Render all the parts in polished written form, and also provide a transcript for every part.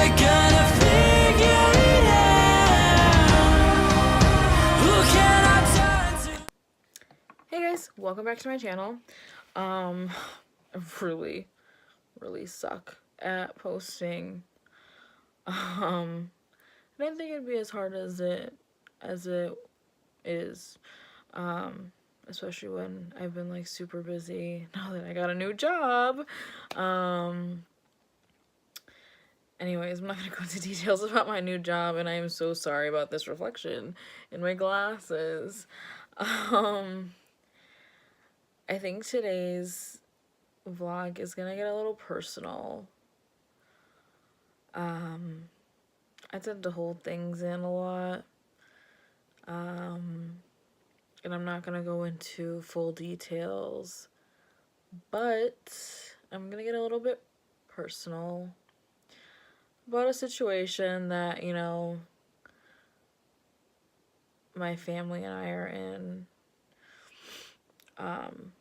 we're gonna figure it out. Who can I turn to? Hey guys, welcome back to my channel. I really suck at posting. I didn't think it'd be as hard as it is. Especially when I've been like super busy now that I got a new job. Anyways, I'm not gonna go into details about my new job, and I am so sorry about this reflection in my glasses. I think today's vlog is gonna get a little personal. I tend to hold things in a lot. And I'm not gonna go into full details, but I'm gonna get a little bit personal about a situation that, you know, my family and I are in. And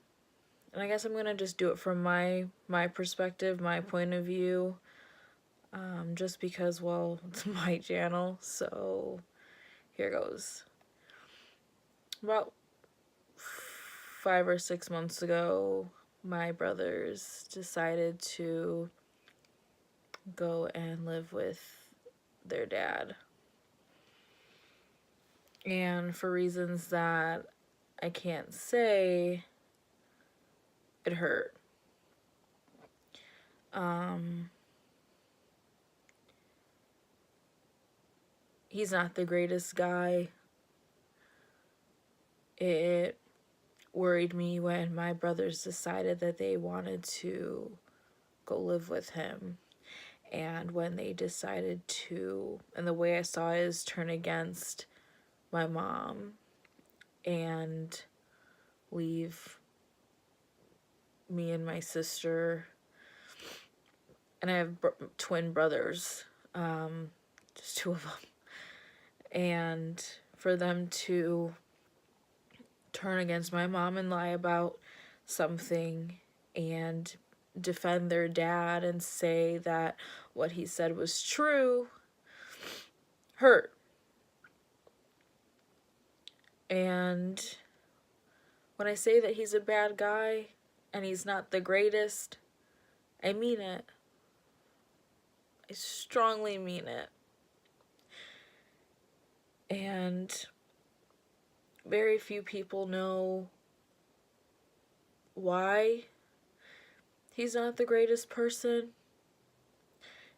I guess I'm gonna just do it from my perspective, my point of view, just because, well, it's my channel. So here goes. About 5 or 6 months ago, my brothers decided to go and live with their dad. And for reasons that I can't say, it hurt. He's not the greatest guy. It worried me when my brothers decided that they wanted to go live with him. And when they decided to, and the way I saw it is turn against my mom and leave me and my sister. And I have twin brothers, just 2 of them. And for them to turn against my mom and lie about something and defend their dad and say that what he said was true hurt. And when I say that he's a bad guy and he's not the greatest, I mean it. I strongly mean it. And very few people know why he's not the greatest person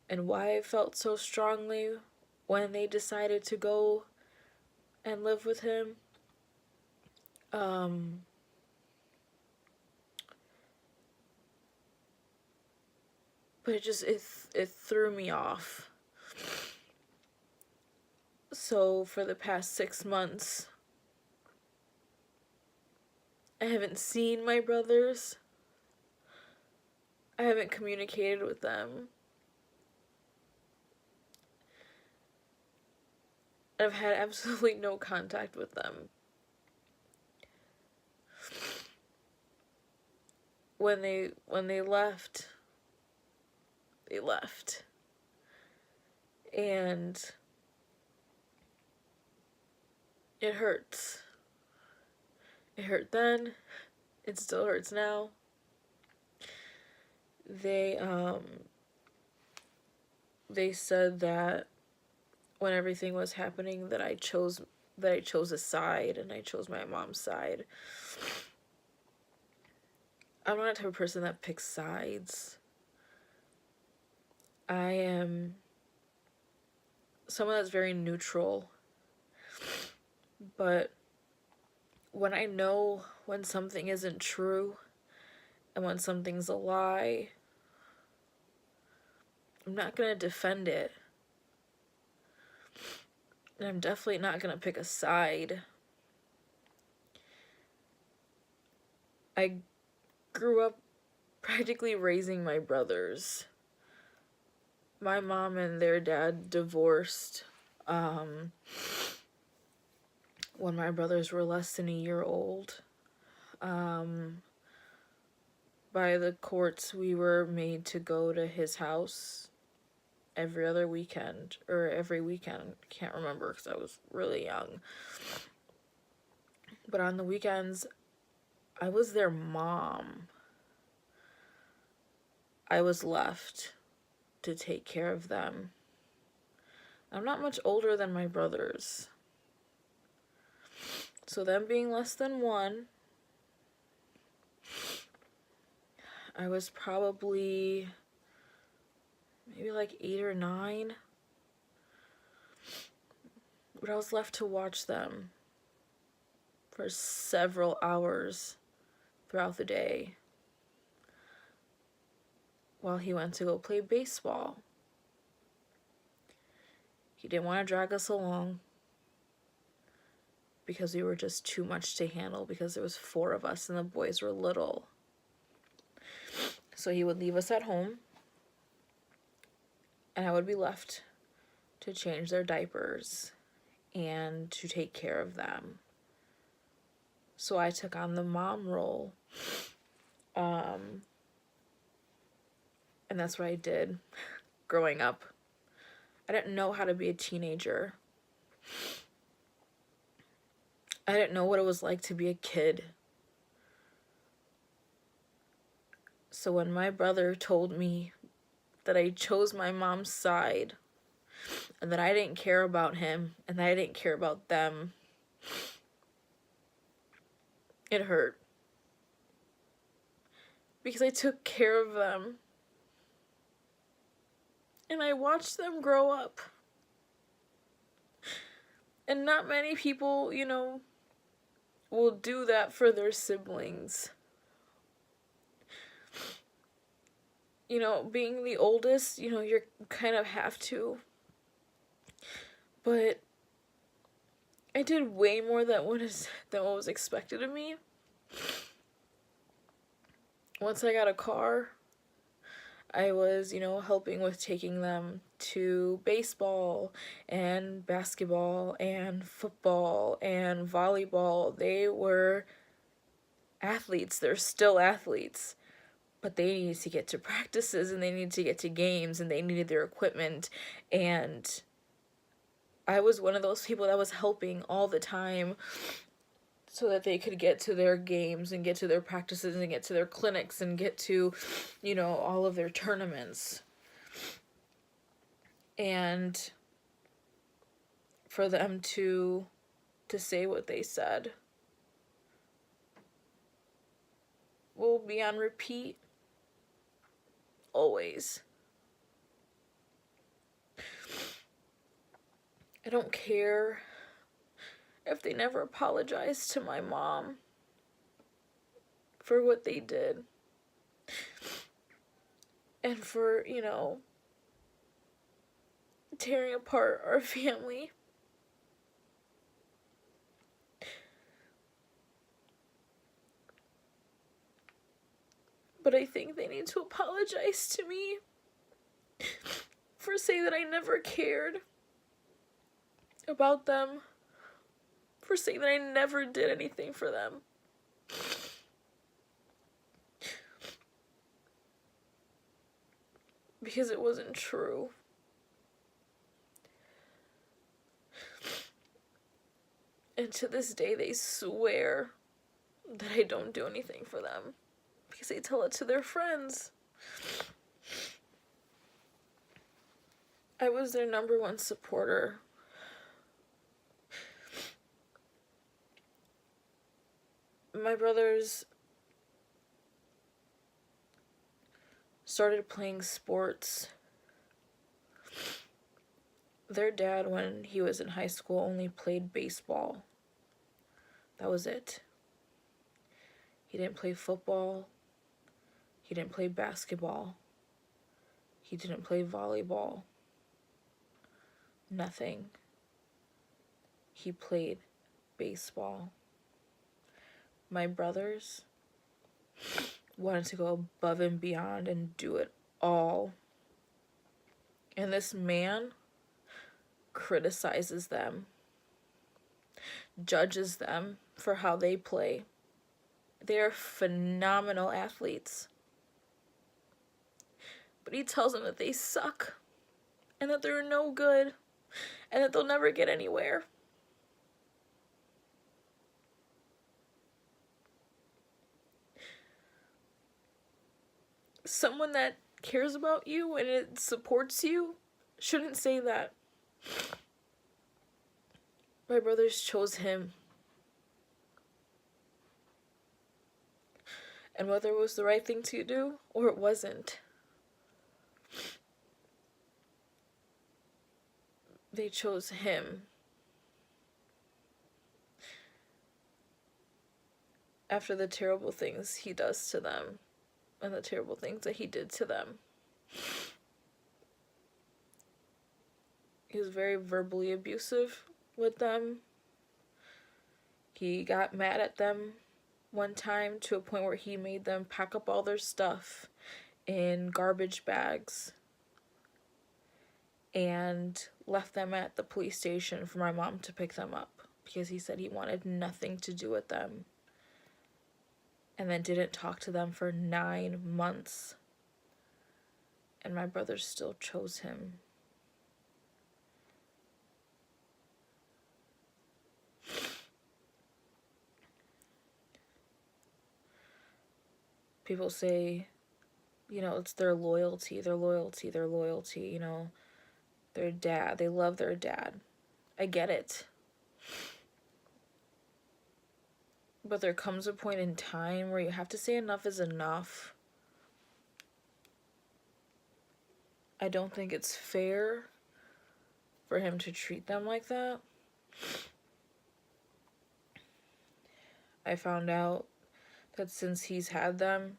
and why I felt so strongly when they decided to go and live with him. But it threw me off. So for the past 6 months, I haven't seen my brothers. I haven't communicated with them. I've had absolutely no contact with them. When they left, they left. And it hurts. It hurt then. It still hurts now. They said that when everything was happening that I chose a side, and I chose my mom's side. I'm not the type of person that picks sides. I am someone that's very neutral. But when I know when something isn't true and when something's a lie, I'm not gonna defend it. And I'm definitely not gonna pick a side. I grew up practically raising my brothers. My mom and their dad divorced when my brothers were less than a year old. By the courts, we were made to go to his house every other weekend, or every weekend, can't remember because I was really young. But on the weekends, I was their mom. I was left to take care of them. I'm not much older than my brothers. So them being less than 1, I was probably maybe like 8 or 9. But I was left to watch them for several hours throughout the day while he went to go play baseball. He didn't want to drag us along because we were just too much to handle, because there was 4 of us and the boys were little. So he would leave us at home and I would be left to change their diapers and to take care of them. So I took on the mom role. And that's what I did growing up. I didn't know how to be a teenager. I didn't know what it was like to be a kid. So when my brother told me that I chose my mom's side and that I didn't care about him and that I didn't care about them, it hurt. Because I took care of them. And I watched them grow up. And not many people, will do that for their siblings. Being the oldest, you kind of have to. But I did way more than what was expected of me. Once I got a car, I was, helping with taking them to baseball and basketball and football and volleyball. They were athletes. They're still athletes. But they needed to get to practices and they needed to get to games and they needed their equipment. And I was one of those people that was helping all the time so that they could get to their games and get to their practices and get to their clinics and get to, all of their tournaments. And for them to say what they said will be on repeat always. I don't care if they never apologized to my mom for what they did. And for, tearing apart our family. But I think they need to apologize to me for saying that I never cared about them, for saying that I never did anything for them. Because it wasn't true. And to this day, they swear that I don't do anything for them. Because they tell it to their friends. I was their number 1 supporter. My brothers started playing sports. Their dad, when he was in high school, only played baseball. That was it. He didn't play football. He didn't play basketball. He didn't play volleyball. Nothing. He played baseball. My brothers wanted to go above and beyond and do it all. And this man criticizes them, judges them for how they play. They are phenomenal athletes. But he tells them that they suck and that they're no good, and that they'll never get anywhere. Someone that cares about you and it supports you shouldn't say that. My brothers chose him. And whether it was the right thing to do or it wasn't, they chose him. After the terrible things he does to them and the terrible things that he did to them. He was very verbally abusive with them. He got mad at them one time to a point where he made them pack up all their stuff in garbage bags and left them at the police station for my mom to pick them up because he said he wanted nothing to do with them, and then didn't talk to them for 9 months. And my brother still chose him. People say, you know, it's their loyalty, their loyalty, you know, their dad. They love their dad. I get it. But there comes a point in time where you have to say enough is enough. I don't think it's fair for him to treat them like that. I found out that since he's had them,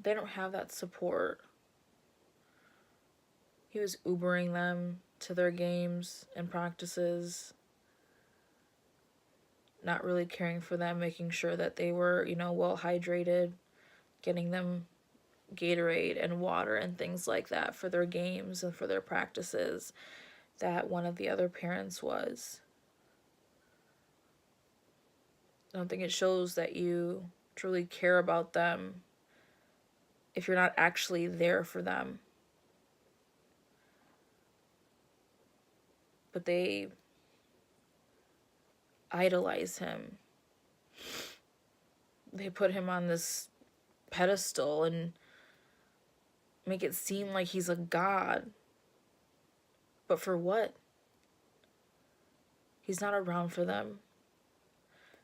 they don't have that support. He was Ubering them to their games and practices, not really caring for them, making sure that they were, you know, well hydrated, getting them Gatorade and water and things like that for their games and for their practices, that one of the other parents was. I don't think it shows that you truly care about them if you're not actually there for them. But they idolize him. They put him on this pedestal and make it seem like he's a god. But for what? He's not around for them.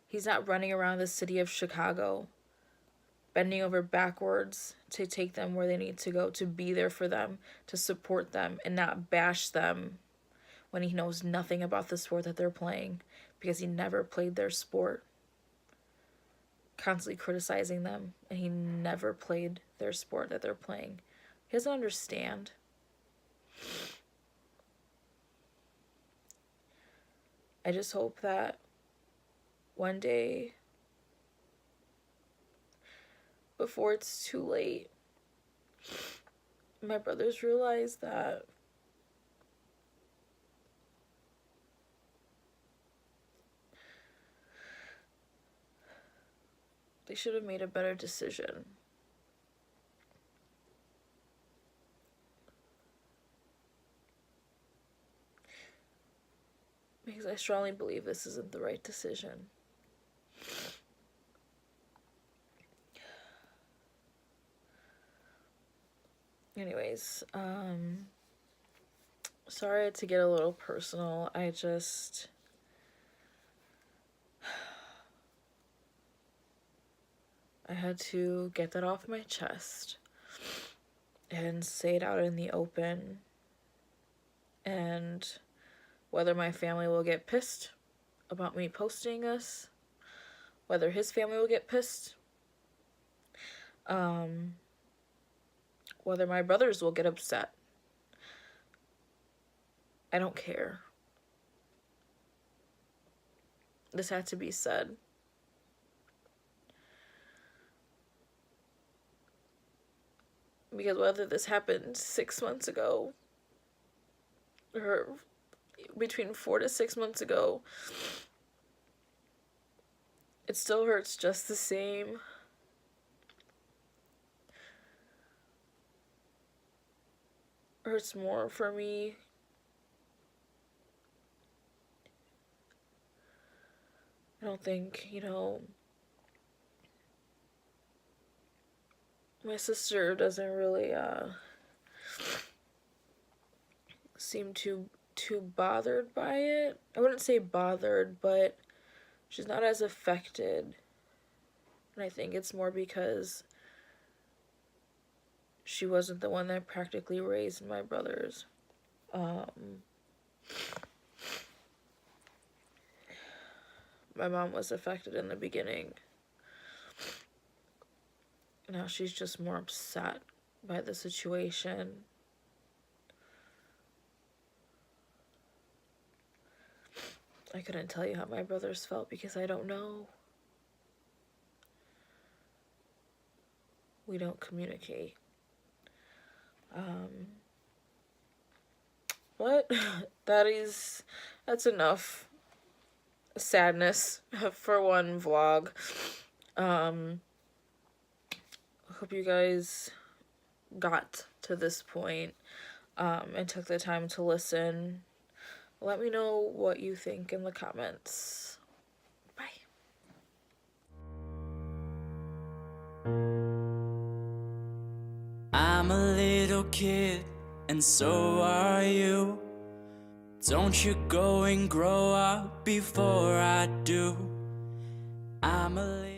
He's not running around the city of Chicago, bending over backwards to take them where they need to go, to be there for them, to support them, and not bash them when he knows nothing about the sport that they're playing because he never played their sport. Constantly criticizing them, and he never played their sport that they're playing. He doesn't understand. I just hope that one day, before it's too late, my brothers realize that they should have made a better decision. Because I strongly believe this isn't the right decision. Anyways, sorry to get a little personal. I had to get that off my chest and say it out in the open. And whether my family will get pissed about me posting this, whether his family will get pissed, whether my brothers will get upset, I don't care. This had to be said. Because whether this happened 6 months ago or between 4 to 6 months ago, it still hurts just the same. hurts more for me. I don't think, my sister doesn't really seem too bothered by it. I wouldn't say bothered, but she's not as affected. And I think it's more because she wasn't the one that practically raised my brothers. My mom was affected in the beginning. Now she's just more upset by the situation. I couldn't tell you how my brothers felt because I don't know. We don't communicate. But that's enough sadness for one vlog. I hope you guys got to this point and took the time to listen. Let me know what you think in the comments. Bye. I'm a little kid, and so are you. Don't you go and grow up before I do. I'm a little